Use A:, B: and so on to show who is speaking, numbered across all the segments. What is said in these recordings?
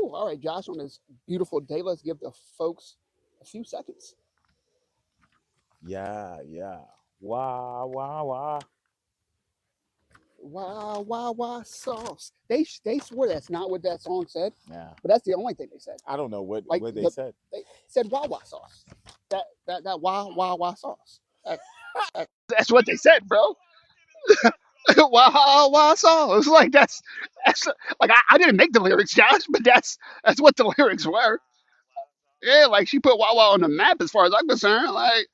A: Cool. All right, Josh, on this beautiful day, let's give the folks a few seconds.
B: Yeah, yeah. Wah, wah, wah.
A: Wow, wow, wow, sauce. They swore that's not what that song said,
B: Yeah.
A: but that's the only thing they said.
B: I don't know what
A: Like
B: they said.
A: they said Wawa sauce. That Wawa sauce. That's what they said, bro. Wawa sauce. Like that's like I didn't make the lyrics, Josh, but that's what the lyrics were. Yeah, like she put Wawa on the map as far as I'm concerned. Like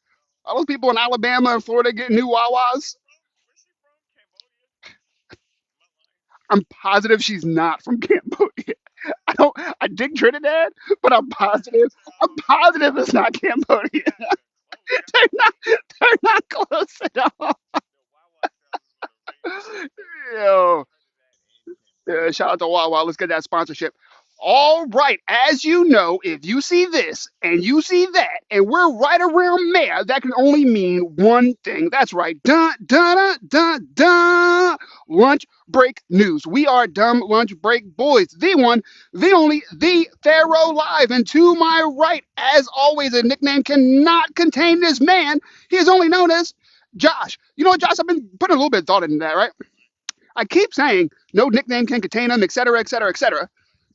A: all those people in Alabama and Florida getting new Wawas. I'm positive she's not from Cambodia. I don't. I dig Trinidad, but I'm positive. I'm positive it's not Cambodia. they're not. They're not close at all. Yo, yeah, shout out to Wawa. Let's get that sponsorship. All right. As you know, if you see this and you see that, and we're right around there, that can only mean one thing. That's right. Dun, dun, dun, dun, dun. Lunch break news. We are dumb lunch break boys. The one, the only, the Pharaoh live. And to my right, as always, a nickname cannot contain this man. He is only known as Josh. You know what, Josh? I've been putting a little bit of thought into that, right? I keep saying no nickname can contain him, et cetera, et cetera, et cetera.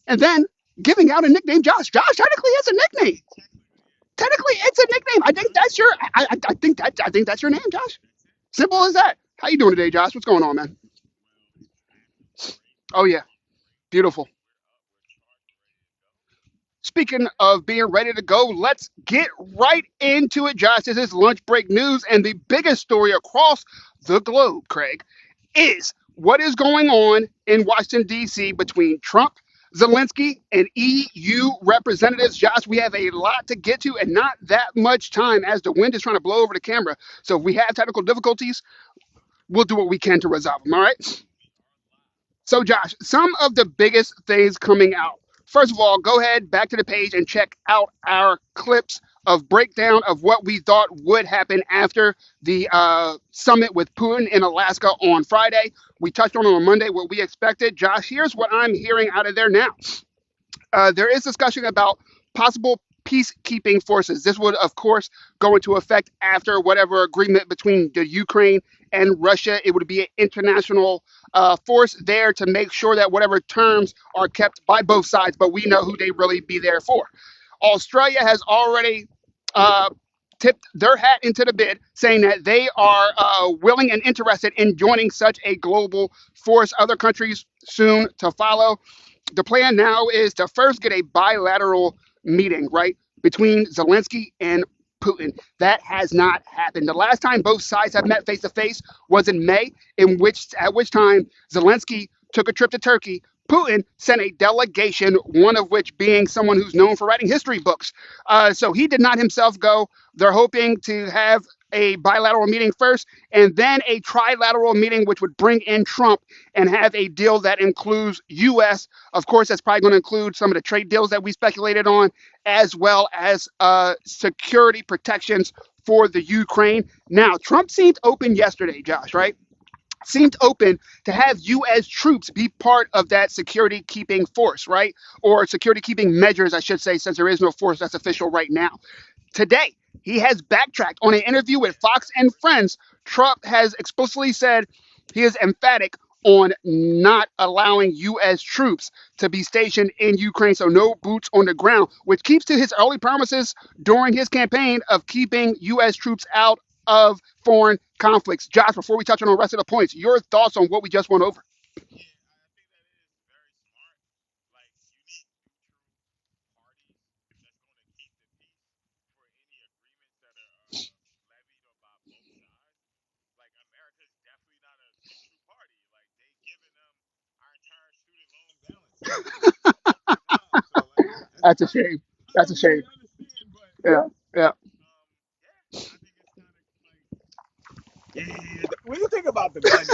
A: And then giving out a nickname, Josh. Josh, technically, it's a nickname. Technically, it's a nickname. I think that's your. I think that's your name, Josh. Simple as that. How you doing today, Josh? What's going on, man? Oh yeah, beautiful. Speaking of being ready to go, let's get right into it, Josh. This is lunch break news, and the biggest story across the globe, Craig, is what is going on in Washington, D.C. between Trump, Zelensky, and EU representatives. Josh, we have a lot to get to and not that much time as the wind is trying to blow over the camera. So if we have technical difficulties, we'll do what we can to resolve them. All right. So, Josh, some of the biggest things coming out. First of all, go ahead back to the page and check out our clips of breakdown of what we thought would happen after the summit with Putin in Alaska on Friday. We touched on Monday what we expected. Josh, here's what I'm hearing out of there now. There is discussion about possible peacekeeping forces. This would, of course, go into effect after whatever agreement between the Ukraine and Russia. It would be an international force there to make sure that whatever terms are kept by both sides, but we know who they really be there for. Australia has already uh, tipped their hat into the bid, saying that they are willing and interested in joining such a global force. Other countries soon to follow. The plan now is to first get a bilateral meeting, right, between Zelensky and Putin. That has not happened. The last time both sides have met face to face was in May, at which time Zelensky took a trip to Turkey. Putin sent a delegation, one of which being someone who's known for writing history books. So he did not himself go. They're hoping to have a bilateral meeting first and then a trilateral meeting, which would bring in Trump and have a deal that includes U.S. Of course, that's probably going to include some of the trade deals that we speculated on, as well as security protections for the Ukraine. Now, Trump seemed open yesterday, Josh, right? Seemed open to have U.S. troops be part of that security keeping force, right? Or security keeping measures, I should say, since there is no force that's official right now. Today, he has backtracked on an interview with Fox and Friends. Trump has explicitly said he is emphatic on not allowing U.S. troops to be stationed in Ukraine, so no boots on the ground, which keeps to his early promises during his campaign of keeping U.S. troops out of foreign conflicts. Josh, before we touch on the rest of the points, your thoughts on what we just went over? That's a shame. That's a shame. Yeah, yeah.
B: What do you think about the gun?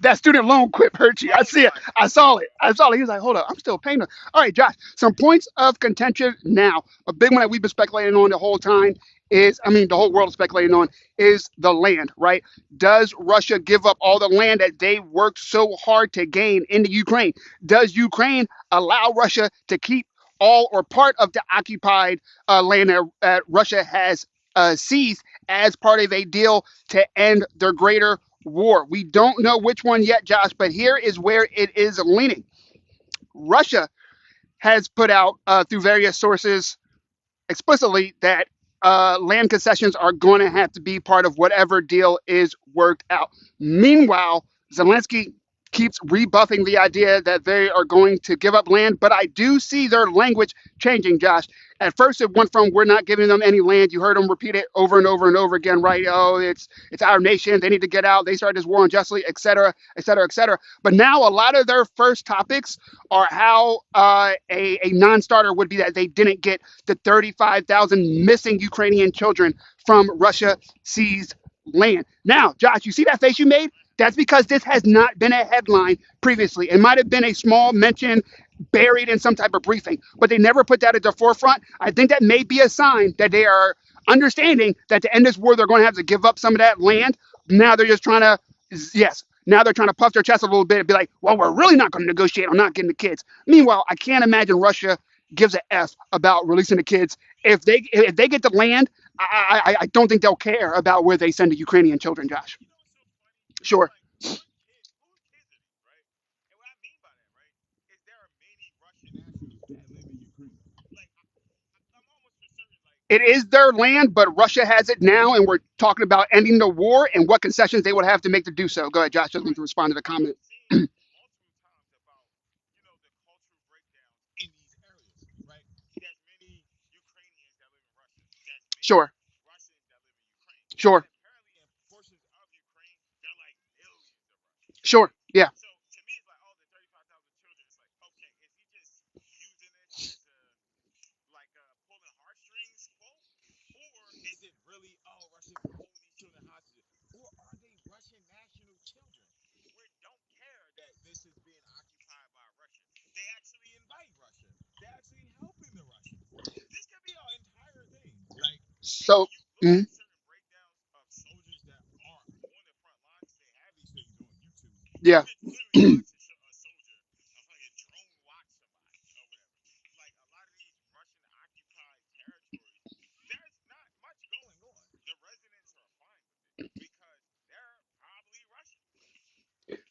A: That student loan quit hurt you. I see it. I saw it. I saw it. He was like, hold up, I'm still paying it. All right, Josh, some points of contention now. A big one that we've been speculating on the whole time is, I mean, the whole world is speculating on, is the land, right? Does Russia give up all the land that they worked so hard to gain into Ukraine? Does Ukraine allow Russia to keep all or part of the occupied land that Russia has seized as part of a deal to end their greater war? We don't know which one yet, Josh, but here is where it is leaning. Russia has put out through various sources explicitly that land concessions are going to have to be part of whatever deal is worked out. Meanwhile, Zelensky keeps rebuffing the idea that they are going to give up land, but I do see their language changing, Josh. At first, it went from "we're not giving them any land." You heard them repeat it over and over and over again, right? Oh, it's our nation. They need to get out. They started this war unjustly, et cetera, et cetera, et cetera. But now a lot of their first topics are how a non-starter would be that they didn't get the 35,000 missing Ukrainian children from Russia seized land. Now, Josh, you see that face you made? That's because this has not been a headline previously. It might have been a small mention buried in some type of briefing, but they never put that at the forefront. I think that may be a sign that they are understanding that to end this war, they're going to have to give up some of that land. Now they're just trying to, yes, now they're trying to puff their chest a little bit and be like, well, we're really not going to negotiate on not getting the kids. Meanwhile, I can't imagine Russia gives a f about releasing the kids. If they get the land, I don't think they'll care about where they send the Ukrainian children, Josh. Sure. It is their land, but Russia has it now, and we're talking about ending the war and what concessions they would have to make to do so. Go ahead, Josh. Just want to respond to the comment. Sure. Sure. Sure. Yeah. So, mhm, yeah.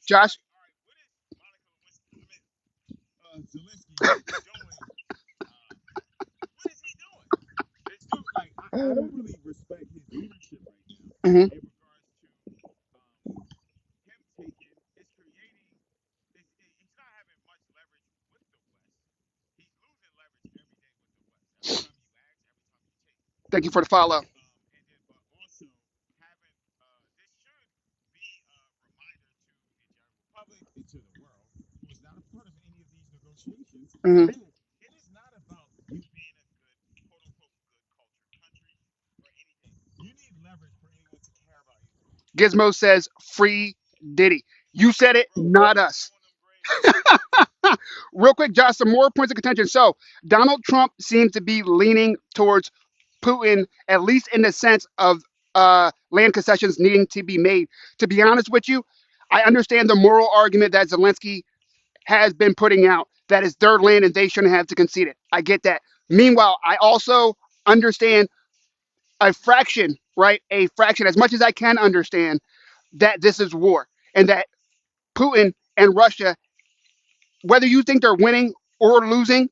A: Josh, mhm, thank you for the follow. Mhm. Gizmo says free Diddy. You said it, not us. Real quick, Josh, some more points of contention. So, Donald Trump seems to be leaning towards Putin, at least in the sense of land concessions needing to be made. To be honest with you, I understand the moral argument that Zelensky has been putting out that it's their land and they shouldn't have to concede it. I get that. Meanwhile, I also understand a fraction, right? A fraction, as much as I can understand that this is war and that Putin and Russia, whether you think they're winning or losing,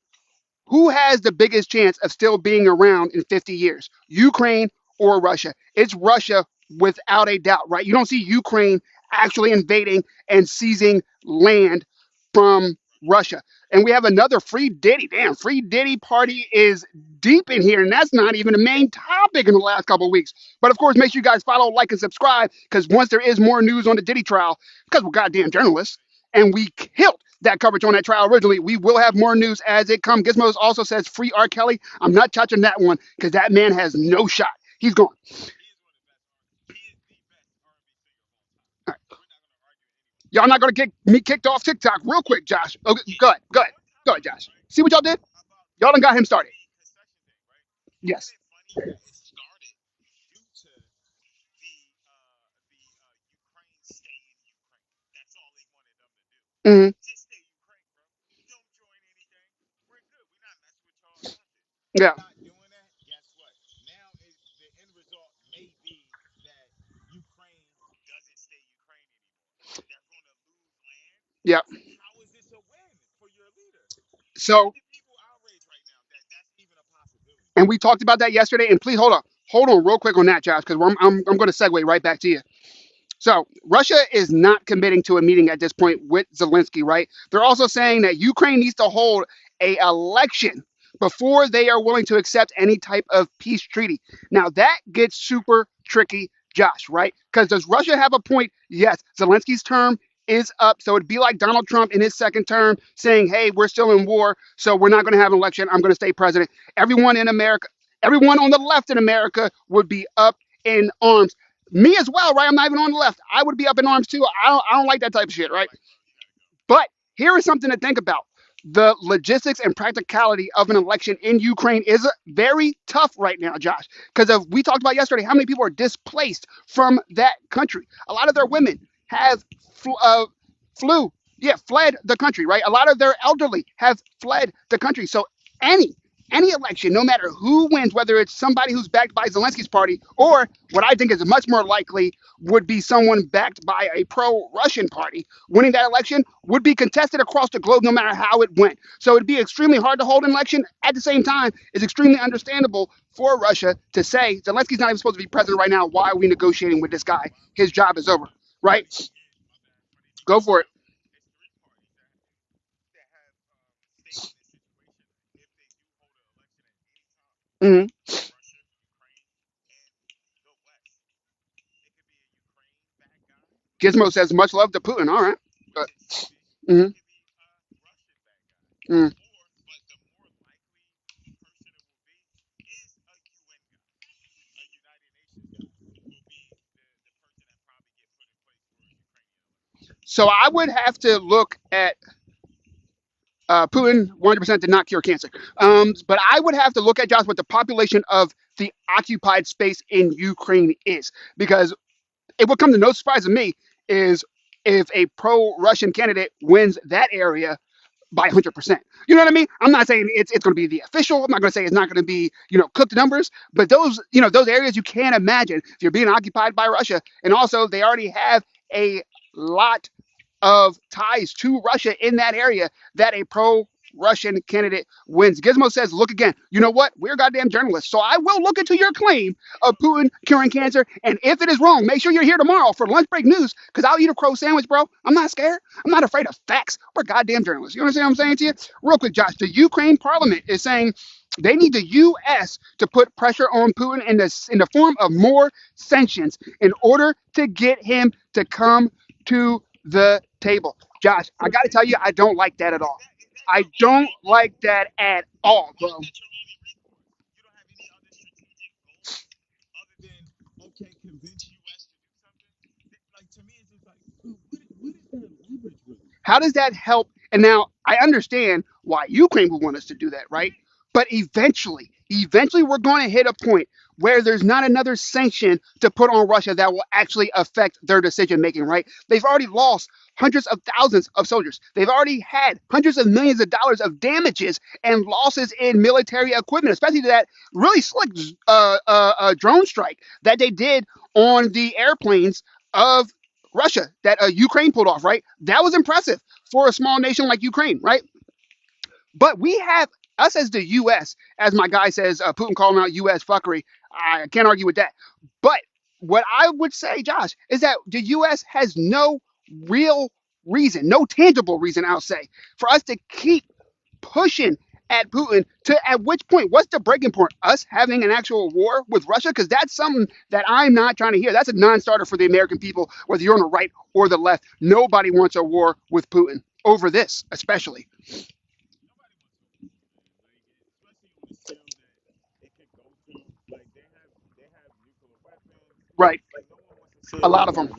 A: who has the biggest chance of still being around in 50 years? Ukraine or Russia? It's Russia without a doubt, right? You don't see Ukraine actually invading and seizing land from Russia. And we have another free Diddy. Damn, free Diddy party is deep in here. And that's not even the main topic in the last couple of weeks. But of course, make sure you guys follow, like, and subscribe because once there is more news on the Diddy trial, because we're goddamn journalists and we killed that coverage on that trial originally. We will have more news as it comes. Gizmos also says free R. Kelly. I'm not touching that one because that man has no shot. He's gone. All right. Y'all not gonna get me kicked off TikTok real quick, Josh. Okay, go ahead. Go ahead. Go ahead, Josh. See what y'all did? Y'all done got him started. Yes. Hmm. Yeah. Yeah. So, and we talked about that yesterday. And please hold on, real quick on that, Josh, because I'm going to segue right back to you. So Russia is not committing to a meeting at this point with Zelensky, right? They're also saying that Ukraine needs to hold a election before they are willing to accept any type of peace treaty. Now that gets super tricky, Josh, right? Because does Russia have a point? Yes, Zelensky's term is up. So it'd be like Donald Trump in his second term saying, hey, we're still in war, so we're not going to have an election. I'm going to stay president. Everyone in America, everyone on the left in America would be up in arms. Me as well, right? I'm not even on the left. I would be up in arms too. I don't like that type of shit, right? But here is something to think about. The logistics and practicality of an election in Ukraine is very tough right now, Josh, because of we talked about yesterday how many people are displaced from that country. A lot of their women have flew, yeah, fled the country, right? A lot of their elderly have fled the country. So any any election, no matter who wins, whether it's somebody who's backed by Zelensky's party or what I think is much more likely would be someone backed by a pro-Russian party, winning that election would be contested across the globe no matter how it went. So it'd be extremely hard to hold an election. At the same time, it's extremely understandable for Russia to say Zelensky's not even supposed to be president right now. Why are we negotiating with this guy? His job is over, right? Go for it. Hmm. Gizmo says much love to Putin. All right. But, mhm, mhm. So I would have to look at Putin 100% did not cure cancer. But I would have to look at Josh what the population of the occupied space in Ukraine is, because it would come to no surprise to me is if a pro-Russian candidate wins that area by 100%. You know what I mean? I'm not saying it's going to be the official. I'm not going to say it's not going to be cooked numbers, but those areas you can't imagine if you're being occupied by Russia, and also they already have a lot of ties to Russia in that area that a pro Russian candidate wins. Gizmo says, look again. You know what? We're goddamn journalists. So I will look into your claim of Putin curing cancer. And if it is wrong, make sure you're here tomorrow for lunch break news because I'll eat a crow sandwich, bro. I'm not scared. I'm not afraid of facts. We're goddamn journalists. You understand what I'm saying to you? Real quick, Josh. The Ukraine parliament is saying they need the U.S. to put pressure on Putin in the form of more sanctions in order to get him to come to the table. Josh, I got to tell you, I don't like that at all. I don't like that at all, bro. How does that help? And now I understand why Ukraine would want us to do that, right? But eventually, we're going to hit a point where there's not another sanction to put on Russia that will actually affect their decision making, right? They've already lost hundreds of thousands of soldiers. They've already had hundreds of millions of dollars of damages and losses in military equipment, especially that really slick drone strike that they did on the airplanes of Russia that Ukraine pulled off, right? That was impressive for a small nation like Ukraine, right? But we have us as the U.S., as my guy says, Putin calling out U.S. fuckery. I can't argue with that. But what I would say, Josh, is that the U.S. has no real reason, no tangible reason, I'll say, for us to keep pushing at Putin to at which point, what's the breaking point? Us having an actual war with Russia? Because that's something that I'm not trying to hear. That's a non starter for the American people, whether you're on the right or the left. Nobody wants a war with Putin over this, especially. Right. A lot of them.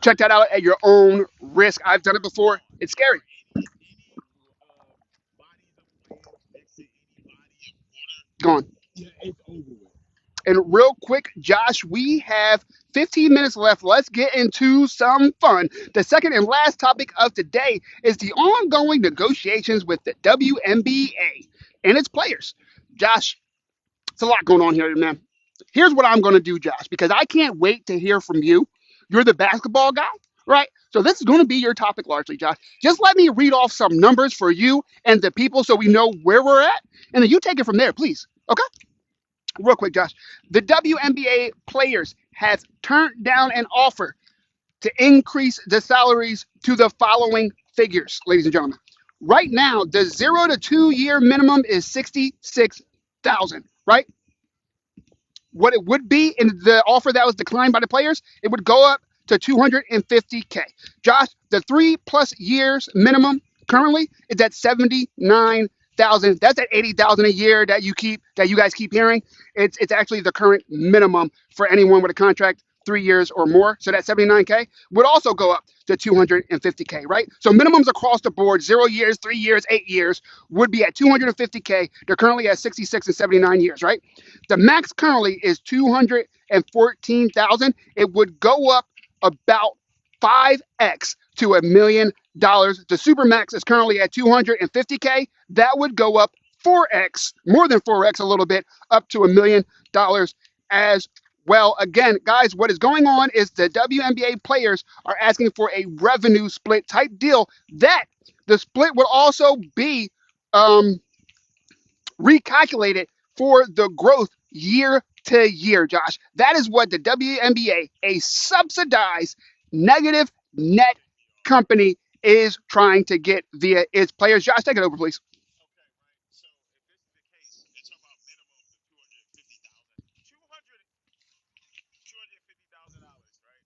A: Check that out at your own risk. I've done it before. It's scary. Gone.
B: Yeah, it's over with.
A: And real quick, Josh, we have 15 minutes left. Let's get into some fun. The second and last topic of today is the ongoing negotiations with the WNBA and its players. Josh, it's a lot going on here, man. Here's what I'm going to do, Josh, because I can't wait to hear from you. You're the basketball guy, right? So this is going to be your topic largely, Josh. Just let me read off some numbers for you and the people so we know where we're at, and then you take it from there, please. Okay? Real quick, Josh. The WNBA players have turned down an offer to increase the salaries to the following figures, ladies and gentlemen. Right now, the 0 to 2 year minimum is 66,000. Right? What it would be in the offer that was declined by the players, it would go up to 250K. Josh, the 3+ years minimum currently is at 79,000. That's at 80,000 a year that you guys keep hearing. It's actually the current minimum for anyone with a contract 3 years or more. So that 79K would also go up to 250K, right? So minimums across the board, 0 years, 3 years, 8 years would be at 250K. They're currently at 66 and 79 years, right? The max currently is 214,000. It would go up about 5x to $1 million. The super max is currently at 250K. That would go up 4x, more than 4x a little bit, up to $1 million as well. Again, guys, what is going on is the WNBA players are asking for a revenue split type deal. That the split would also be um, recalculated for the growth year to year, Josh. That is what the WNBA, a subsidized negative net company, is trying to get via its players. Josh, take it over, please.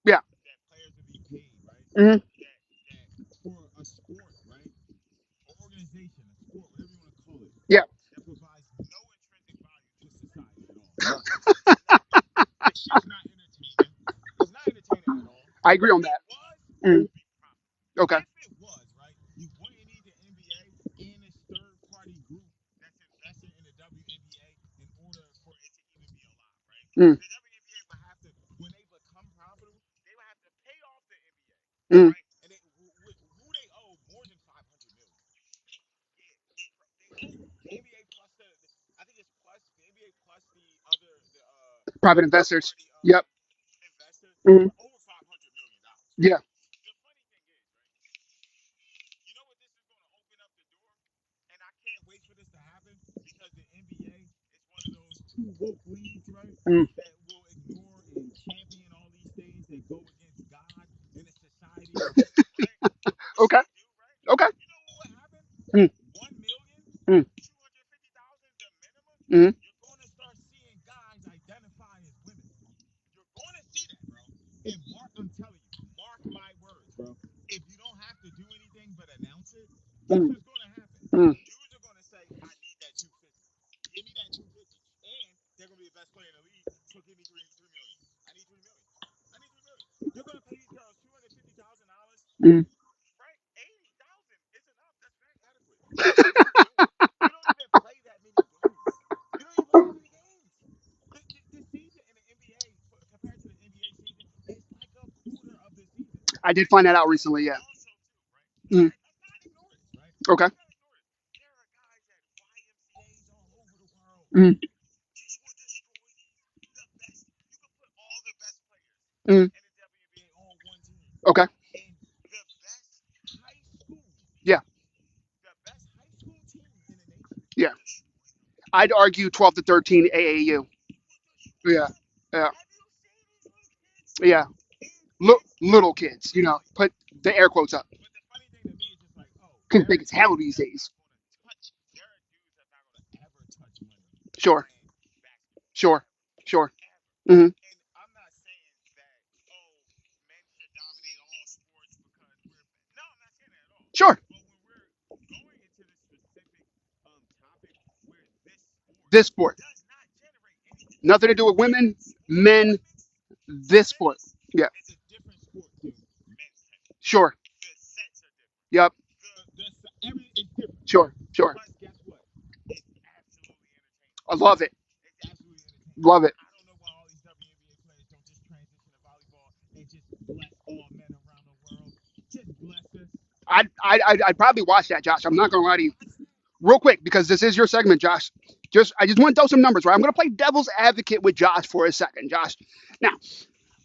A: Yeah.
B: That players will be paid, right?
A: Hmm.
B: That for a sport, right? An organization, a sport, whatever you want to call it,
A: Yeah.
B: that provides no intrinsic value to society at all. Nothing. That shit's not entertaining. It's not entertaining at all.
A: I agree
B: If
A: on
B: it
A: that.
B: was, it
A: Mm.
B: would be profitable.
A: Okay.
B: If it was, right, you wouldn't need the NBA and its third party group that's invested in the WNBA in order for it to even be alive, right?
A: Mm.
B: The WNBA would have to, when they become profitable, they would have to pay off the NBA,
A: Mm.
B: right? And who they owe more than 500 million. Yeah, they owe the NBA plus I think it's plus the NBA plus
A: Private
B: the third
A: investors.
B: party
A: Yep.
B: investor
A: Mm.
B: over $500 million, right?
A: Yeah.
B: The funny thing is, right? You know what this is going to open up the door, and I can't wait for this to happen because the NBA is one of those two woke leagues, right?
A: Mm.
B: That will ignore and champion all these things that go against God and the society in general, right? Which
A: Okay.
B: they do, right?
A: Okay.
B: You know what would happen?
A: Mm.
B: 1,250,000,
A: Mm.
B: the minimum.
A: Mm.
B: You're going to start seeing guys identify as women. You're going to see that, bro. And Mark, I'm telling you, mark my words, bro. If you don't have to do anything but announce it, guess
A: Mm.
B: what's going to happen?
A: Mm.
B: Dudes are going to say, I need that 250. Give me that 250. And they're going to be the best player in the league. So give me 3 million. I need 3 million. I need 3 million. You're going to pay these girls $250,000,
A: Mm.
B: right? 80,000 is enough. That's very adequate. What are you doing? You don't even play that many games. You don't even play that many games. The season in the NBA compared to the NBA season is like a quarter of the season,
A: I did
B: right?
A: find that out
B: And
A: recently. Yeah.
B: also too, right?
A: Mm.
B: Let's not ignore this, right?
A: Okay.
B: Let's not ignore this. There are guys at YMCA's all over the world.
A: Mm.
B: This will destroy the best. You can put all the best players
A: Mm.
B: in the WNBA on one team,
A: Okay.
B: and the best high school,
A: Yeah.
B: the best high school team in the nation will
A: Yeah.
B: destroy them.
A: I'd argue 12 to 13 AAU.
B: Will destroy
A: Yeah.
B: them.
A: Yeah.
B: Have you seen these little kids?
A: Yeah. Little kids, put the air quotes up.
B: But the funny thing to me is just like, oh,
A: Kids
B: there
A: big
B: are
A: as hell
B: dudes
A: these
B: that's not
A: days.
B: going to touch. There are dudes that's not going to ever touch money
A: Sure.
B: playing basketball.
A: Sure.
B: Ever.
A: Sure.
B: Ever.
A: Hmm.
B: And I'm not saying that, oh, men should dominate all sports because we're. No, I'm not saying that at all.
A: Sure.
B: But when we're going into the specific topic where this sport
A: This sport.
B: does not generate anything,
A: Nothing to do with women, men, this sport.
B: tennis
A: Yeah.
B: is a different sport than men's tennis.
A: Sure.
B: The sets are different.
A: Yep.
B: Everything is different, right?
A: Sure. Sure.
B: Plus, guess what? It's absolutely entertaining.
A: I love it.
B: It's absolutely entertaining.
A: Love it.
B: I don't know why all these WNBA players don't just transition to volleyball and just bless all men around the world. Just bless us.
A: I'd probably watch that, Josh. I'm not gonna lie to you.
B: Bless us.
A: Real quick, because this is your segment, Josh. I just want to throw some numbers, right? I'm gonna play devil's advocate with Josh for a second, Josh. Now,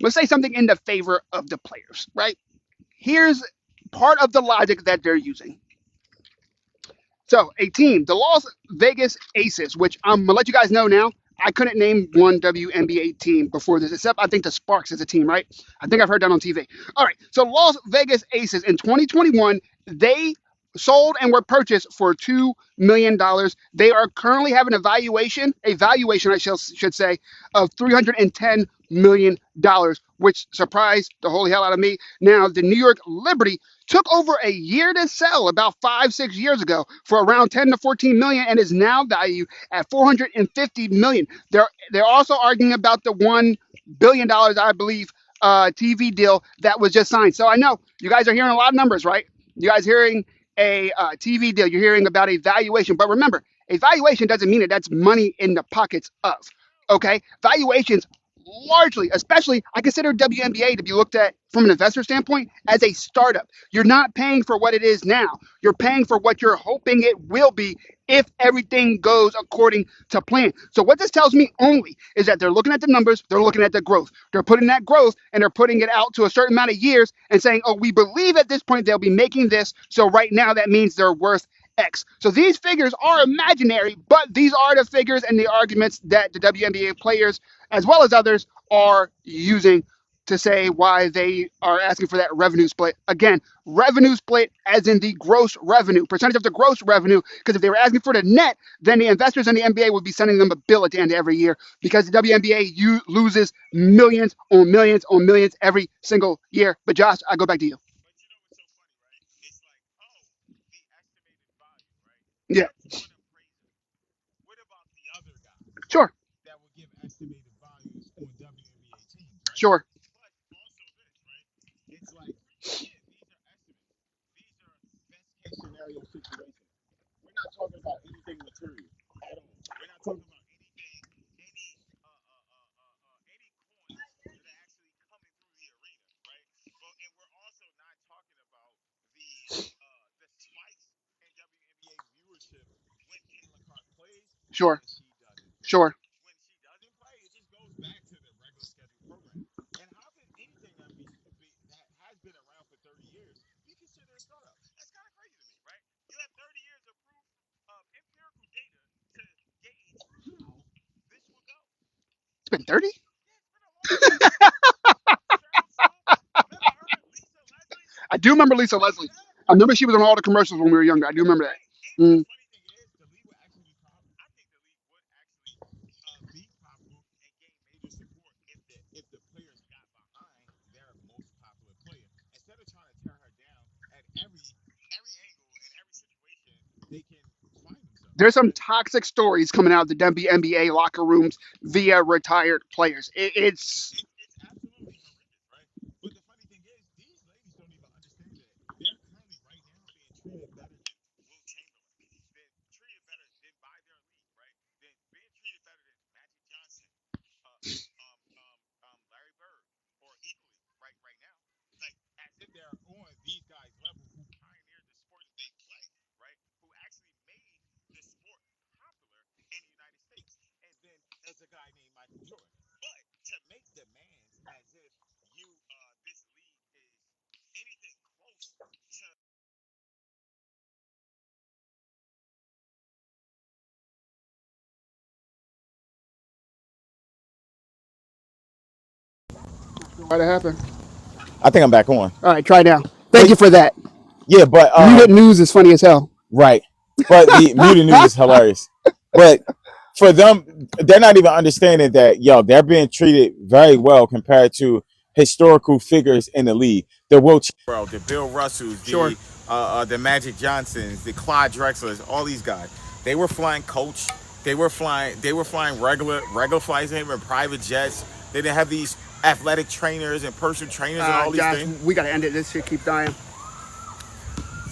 A: let's say something in the favor of the players, right? Here's part of the logic that they're using. So, a team, the Las Vegas Aces, which I'm gonna let you guys know now. I couldn't name one WNBA team before this, except I think the Sparks is a team, right? I think I've heard that on TV. All right, so Las Vegas Aces in 2021, they sold and were purchased for $2 million. They are currently having a valuation should say, of $310 million, which surprised the holy hell out of me. Now, the New York Liberty took over a year to sell about 5, 6 years ago for around 10 to 14 million and is now valued at 450 million. They're also arguing about the $1 billion, I believe, TV deal that was just signed. So I know you guys are hearing a lot of numbers, right? You guys hearing a TV deal, you're hearing about a valuation, but remember, a valuation doesn't mean that that's money in the pockets of. Okay, valuations largely, especially, I consider WNBA to be looked at from an investor standpoint as a startup. You're not paying for what it is now. You're paying for what you're hoping it will be if everything goes according to plan. So what this tells me only is that they're looking at the numbers, they're looking at the growth. They're putting that growth and they're putting it out to a certain amount of years and saying, oh, we believe at this point they'll be making this. So right now that means they're worth X. So these figures are imaginary, but these are the figures and the arguments that the WNBA players, as well as others, are using to say why they are asking for that revenue split. Again, revenue split as in the gross revenue, percentage of the gross revenue, because if they were asking for the net, then the investors in the NBA would be sending them a bill at the end of every year because the WNBA loses millions on millions on millions every single year. But Josh, I go back to you.
B: But you know what's so funny, right? It's like, oh, the estimated value, right?
A: Yeah,
B: That's one appraiser. What about the other guys
A: sure,
B: that will give estimated values on WNBA teams, right?
A: sure,
B: But also this, right? It's like, yeah, these are estimates. These are best case scenario situations. We're not talking about anything material at all. We're not talking about anything, any coins that are actually coming through the arena, right? But and we're also not talking about the spikes in WNBA viewership when Caitlin Clark plays and
A: sure,
B: when she doesn't play.
A: sure.
B: When she doesn't play, it just goes back to the regular scheduled program. And how can anything that has been around for 30 years be considered a startup? That's kind of crazy to me, right? You have 30 years of proof of empirical data to gauge how this will go.
A: It's been 30?
B: Yeah, it's been a long time. Cheryl Swoop, remember her? Lisa Leslie?
A: I do remember Lisa Leslie. I
B: Exactly.
A: remember she was on all the commercials when we were younger. I do remember that.
B: Right. And the
A: Mm.
B: funny thing is, the league would actually be I think the league would actually be profitable and gain major support if the players got behind their most popular player instead of trying to tear her down at every angle and every situation they can find themselves in,
A: There's some
B: right?
A: toxic stories coming out of the WNBA locker rooms via retired players. It's
B: It's absolutely horrendous, right? But the funny thing is, these ladies don't even understand that they're currently right now being treated better than Will Chamberlain, than treated better than by their league, right? Than being treated better than Magic Johnson, Larry Bird, or equally right now. Like as if they're on these guys' level who pioneered the sport that they play, right? Who actually made the sport popular in the United States. And then there's a guy named Michael Jordan. But to make demands as if this league is anything close to
A: what happened.
B: I think I'm back on.
A: All right, try now. Thank
B: But
A: you for that.
B: yeah, but
A: Muted news is funny as hell.
B: right. But the muted news is hilarious. But for them, they're not even understanding that they're being treated very well compared to historical figures in the league. The Will World, the Bill Russells,
A: Sure.
B: the Magic Johnsons, the Clyde Drexlers, all these guys. They were flying coach. They were flying regular flights, and even private jets. They didn't have these athletic trainers and personal trainers and all these
A: Josh,
B: things.
A: we got to end it. This shit keep dying.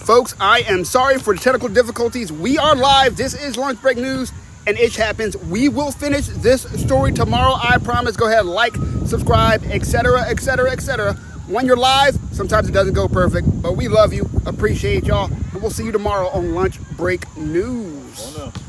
A: Folks, I am sorry for the technical difficulties. We are live. This is Lunch Break News. an itch happens. We will finish this story tomorrow. I promise. Go ahead, like, subscribe, etc., etc., etc. When you're live, sometimes it doesn't go perfect, but we love you, appreciate y'all, and we'll see you tomorrow on Lunch Break News.
B: Oh no.